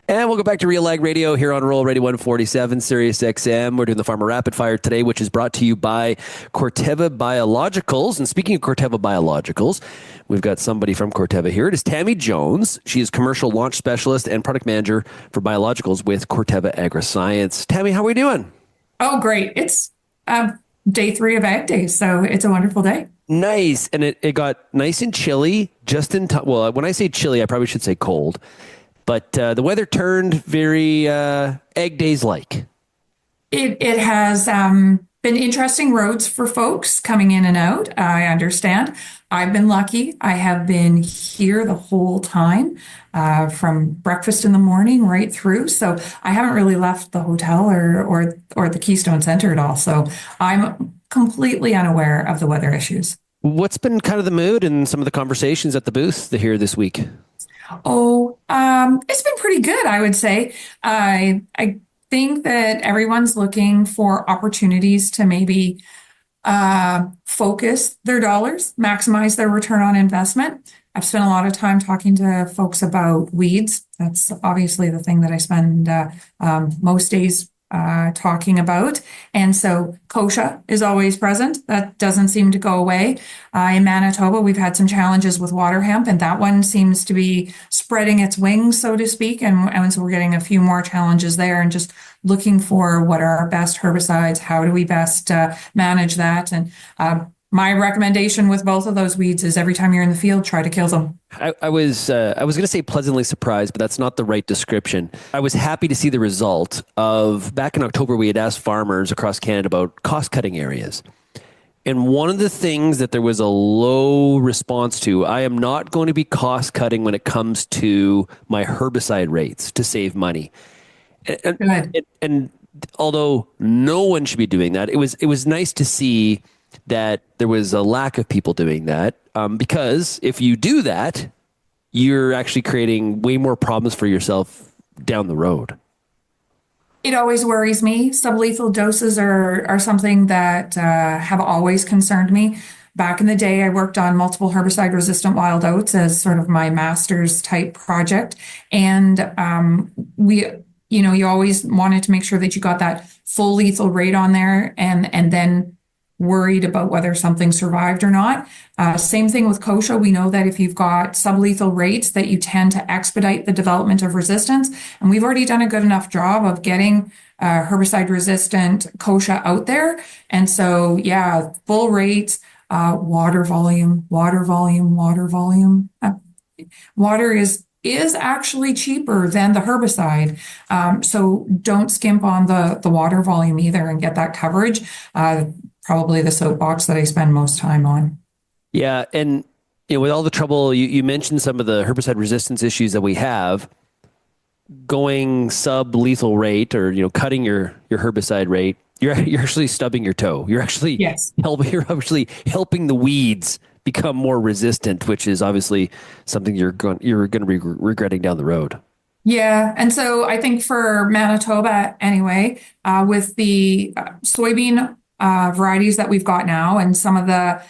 And we'll go back to Real Ag Radio here on Roll Radio 147, Sirius XM. We're doing the Farmer Rapid Fire today, which is brought to you by Corteva Biologicals. And speaking of Corteva Biologicals, we've got somebody from Corteva here. It is Tammy Jones. She is Commercial Launch Specialist and Product Manager for Biologicals with Corteva Agriscience. Tammy, how are we doing? Oh, great. It's day 3 of Ag Days, so it's a wonderful day. Nice. And it got nice and chilly just in time. Well, when I say chilly, I probably should say cold. But the weather turned very Ag Days like. It has been interesting roads for folks coming in and out. I understand. I've been lucky. I have been here the whole time, from breakfast in the morning right through. So I haven't really left the hotel or the Keystone Center at all. So I'm completely unaware of the weather issues. What's been kind of the mood and some of the conversations at the booth here this week? Oh, it's been pretty good, I would say. I think that everyone's looking for opportunities to maybe focus their dollars, maximize their return on investment. I've spent a lot of time talking to folks about weeds. That's obviously the thing that I spend most days talking about. And so kochia is always present. That doesn't seem to go away. In Manitoba, we've had some challenges with water hemp, and that one seems to be spreading its wings, so to speak. And so we're getting a few more challenges there and just looking for what are our best herbicides, how do we best manage that. And my recommendation with both of those weeds is every time you're in the field, try to kill them. I was going to say pleasantly surprised, but that's not the right description. I was happy to see the result of back in October, we had asked farmers across Canada about cost cutting areas. And one of the things that there was a low response to, I am not going to be cost cutting when it comes to my herbicide rates to save money. And although no one should be doing that, it was nice to see that there was a lack of people doing that, because if you do that, you're actually creating way more problems for yourself down the road. It always worries me. Sublethal doses are something that have always concerned me. Back in the day, I worked on multiple herbicide resistant wild oats as sort of my master's type project. And you always wanted to make sure that you got that full lethal rate on there and then worried about whether something survived or not. Same thing with kochia. We know that if you've got sublethal rates, that you tend to expedite the development of resistance. And we've already done a good enough job of getting herbicide resistant kochia out there. And so, yeah, full rates, water volume, water volume, water volume. Water is actually cheaper than the herbicide. So don't skimp on the water volume either and get that coverage. Probably the soapbox that I spend most time on. Yeah. And with all the trouble, you mentioned some of the herbicide resistance issues that we have. Going sub-lethal rate or cutting your herbicide rate, you're actually stubbing your toe. You're actually Yes. helping the weeds become more resistant, which is obviously something you're going to be regretting down the road. Yeah, and so I think for Manitoba anyway, with the soybean varieties that we've got now and some of the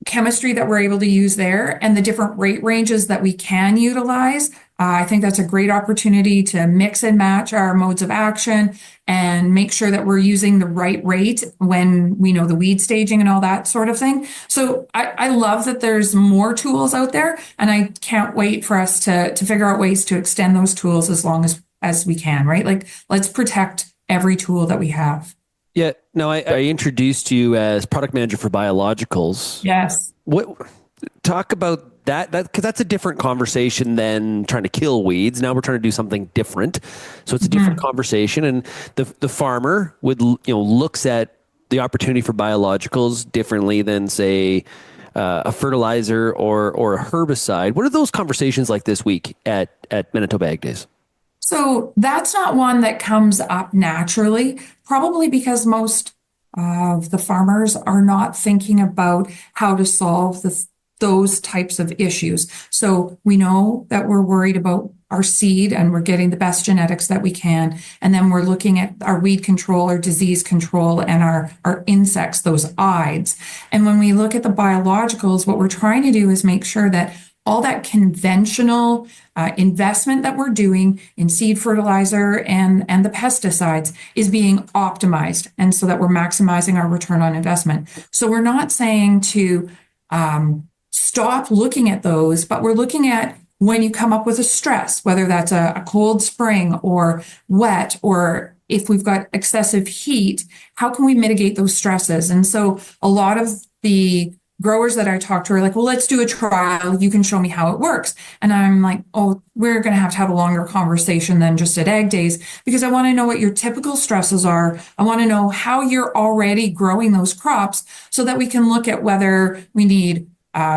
chemistry that we're able to use there and the different rate ranges that we can utilize, I think that's a great opportunity to mix and match our modes of action and make sure that we're using the right rate when we know the weed staging and all that sort of thing. So I love that there's more tools out there, and I can't wait for us to figure out ways to extend those tools as long as we can, right? Like, let's protect every tool that we have. Yeah. Now, I introduced you as product manager for biologicals. Yes. Talk about that because that's a different conversation than trying to kill weeds. Now we're trying to do something different, so it's a different conversation. And the farmer would looks at the opportunity for biologicals differently than say a fertilizer or a herbicide. What are those conversations like this week at Manitoba Ag Days? So that's not one that comes up naturally, probably because most of the farmers are not thinking about how to solve those types of issues. So we know that we're worried about our seed and we're getting the best genetics that we can. And then we're looking at our weed control, our disease control, and our insects, those ides. And when we look at the biologicals, what we're trying to do is make sure that all that conventional investment that we're doing in seed fertilizer and the pesticides is being optimized, and so that we're maximizing our return on investment. So we're not saying to stop looking at those, but we're looking at when you come up with a stress, whether that's a cold spring or wet, or if we've got excessive heat, how can we mitigate those stresses? And so a lot of the growers that I talk to are like, well, let's do a trial. You can show me how it works. And I'm like, oh, we're going to have a longer conversation than just at Ag Days, because I want to know what your typical stresses are. I want to know how you're already growing those crops so that we can look at whether we need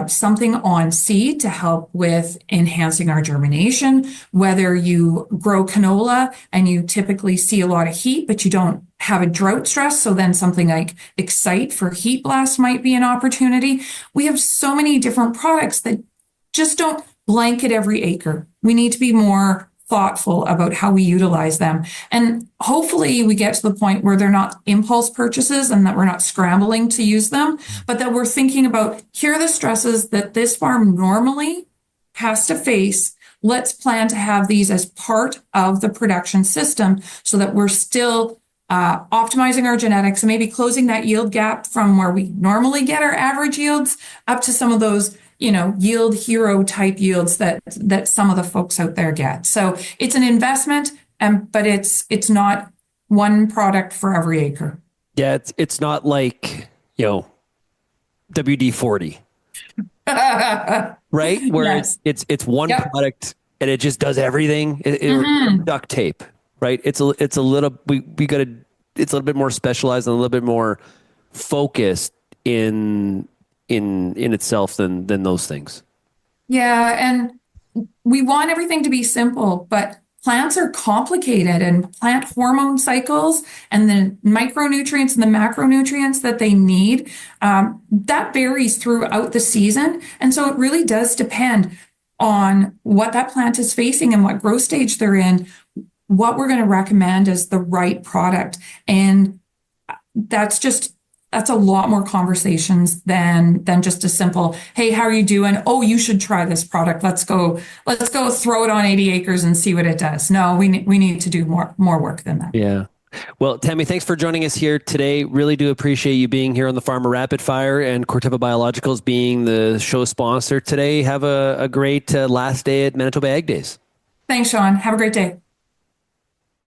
something on seed to help with enhancing our germination, whether you grow canola and you typically see a lot of heat, but you don't have a drought stress. So then something like Excite for heat blast might be an opportunity. We have so many different products that just don't blanket every acre. We need to be more thoughtful about how we utilize them. And hopefully we get to the point where they're not impulse purchases and that we're not scrambling to use them, but that we're thinking about, here are the stresses that this farm normally has to face. Let's plan to have these as part of the production system so that we're still optimizing our genetics and maybe closing that yield gap from where we normally get our average yields up to some of those yield hero type yields that some of the folks out there get. So it's an investment, but it's not one product for every acre. Yeah, it's not like, WD-40, right? Where Yes. it's one Yep. product and it just does everything. Duct tape, right? It's a little we got to it's a little bit more specialized and a little bit more focused in itself than those things. Yeah, and we want everything to be simple, but plants are complicated, and plant hormone cycles and the micronutrients and the macronutrients that they need, that varies throughout the season. And so it really does depend on what that plant is facing and what growth stage they're in, what we're going to recommend as the right product. And that's a lot more conversations than just a simple, hey, how are you doing? Oh, you should try this product. Let's go throw it on 80 acres and see what it does. No, we need to do more work than that. Yeah. Well, Tammy, thanks for joining us here today. Really do appreciate you being here on the Farmer Rapid Fire and Corteva Biologicals being the show sponsor today. Have a great last day at Manitoba Ag Days. Thanks, Sean. Have a great day.